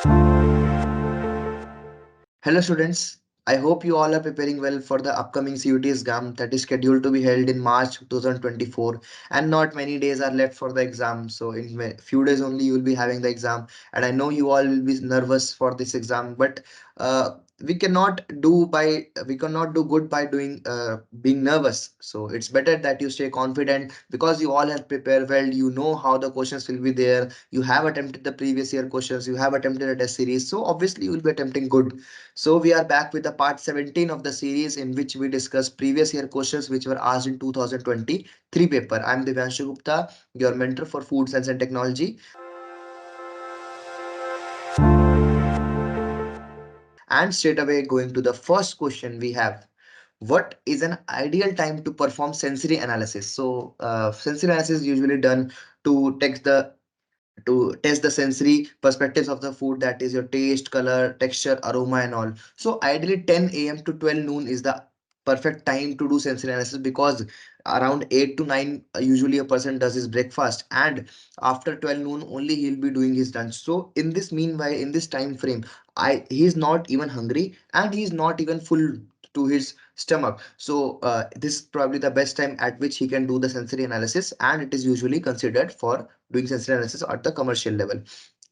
Hello students, I hope you all are preparing well for the upcoming CUT exam that is scheduled to be held in March 2024, and not many days are left for the exam. So in few days only you will be having the exam, and I know you all will be nervous for this exam, but uh, we cannot do good by doing being nervous. So it's better that you stay confident because you all have prepared well. You know how the questions will be there. You have attempted the previous year questions. You have attempted a test series. So obviously you will be attempting good. So we are back with the part 17 of the series in which we discuss previous year questions which were asked in 2023 paper. I'm Divyanshu Gupta, your mentor for food science and technology. And straight away going to the first question we have. What is an ideal time to perform sensory analysis? So sensory analysis is usually done to test the sensory perspectives of the food, that is your taste, color, texture, aroma and all. So ideally 10 a.m. to 12 noon is the perfect time to do sensory analysis, because around 8 to 9 usually a person does his breakfast, and after 12 noon only he'll be doing his lunch. So in this meanwhile, in this time frame, he's not even hungry and he's not even full to his stomach. So this is probably the best time at which he can do the sensory analysis, and it is usually considered for doing sensory analysis at the commercial level.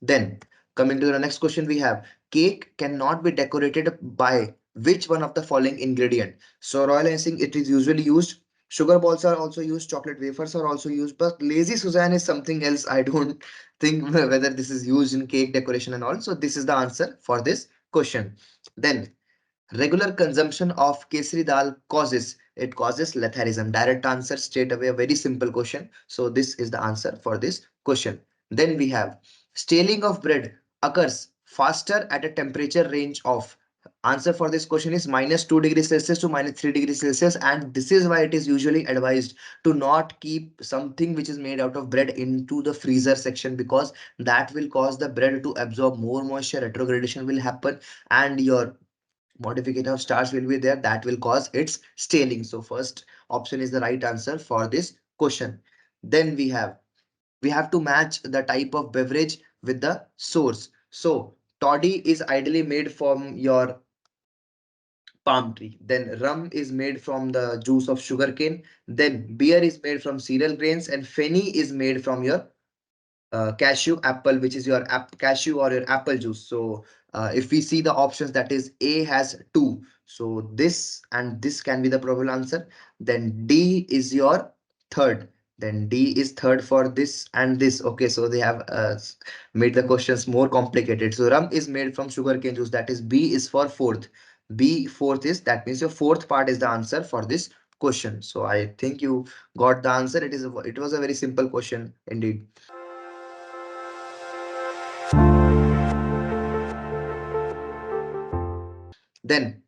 Then coming to the next question we have, cake cannot be decorated by which one of the following ingredient? So royal icing, it is usually used. Sugar balls are also used. Chocolate wafers are also used. But lazy Suzanne is something else. I don't think whether this is used in cake decoration and all. So this is the answer for this question. Then regular consumption of kesari dal causes letharism. Direct answer straight away, a very simple question. So this is the answer for this question. Then we have staling of bread occurs faster at a temperature range of. Answer for this question is -2 degrees Celsius to -3 degrees Celsius, and this is why it is usually advised to not keep something which is made out of bread into the freezer section, because that will cause the bread to absorb more moisture, retrogradation will happen, and your modification of starch will be there, that will cause its staling. So first option is the right answer for this question. Then we have to match the type of beverage with the source. So toddy is ideally made from your palm tree. Then rum is made from the juice of sugarcane. Then beer is made from cereal grains, and fenny is made from your cashew apple, which is your cashew or your apple juice. So if we see the options, that is A has two, so this and this can be the probable answer. Then D is your third. Then D is third for this and this. Okay, so they have made the questions more complicated. So rum is made from sugarcane juice, that is B is for fourth. B fourth is, that means your fourth part is the answer for this question. So I think you got the answer. It was a very simple question indeed. Then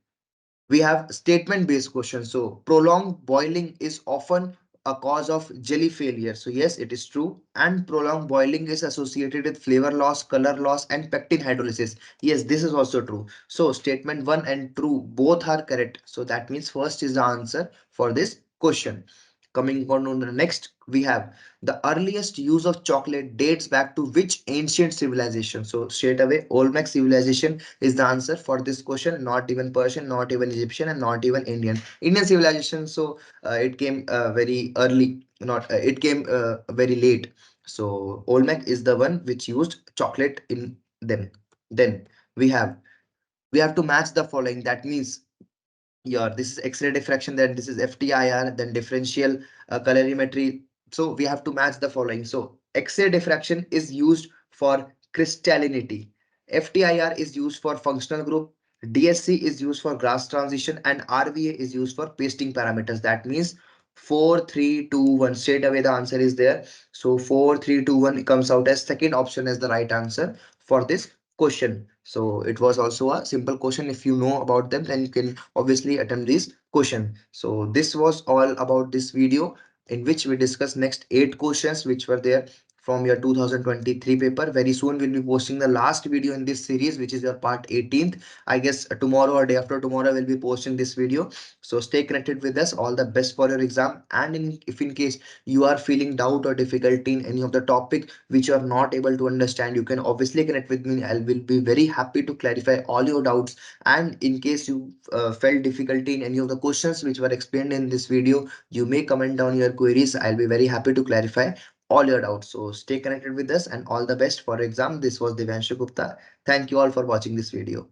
we have statement based questions. So prolonged boiling is often a cause of jelly failure. So yes, it is true. And prolonged boiling is associated with flavor loss, color loss, and pectin hydrolysis. Yes, this is also true. So statement 1 and true both are correct. So that means first is the answer for this question. Coming on to the next, we have the earliest use of chocolate dates back to which ancient civilization? So straight away, Olmec civilization is the answer for this question. Not even Persian, not even Egyptian, and not even Indian civilization. So it came very early, not it came very late. So Olmec is the one which used chocolate in them. Then we have we have to match the following. That means your this is X-ray diffraction, then this is FTIR, then differential colorimetry. So we have to match the following. So X-ray diffraction is used for crystallinity, FTIR is used for functional group, DSC is used for glass transition, and RVA is used for pasting parameters. That means 4 3 2 1, straight away the answer is there. So 4 3 2 1 comes out as second option as the right answer for this question. So it was also a simple question. If you know about them, then you can obviously attempt this question. So this was all about this video, in which we discussed next 8 questions which were there from your 2023 paper. Very soon we'll be posting the last video in this series, which is your part 18th. I guess tomorrow or day after tomorrow we'll be posting this video. So stay connected with us. All the best for your exam. And if in case you are feeling doubt or difficulty in any of the topic which you are not able to understand, you can obviously connect with me. I will be very happy to clarify all your doubts. And in case you felt difficulty in any of the questions which were explained in this video, you may comment down your queries. I'll be very happy to clarify all your doubts. So stay connected with us and all the best for your exam. This was Divyanshu Gupta. Thank you all for watching this video.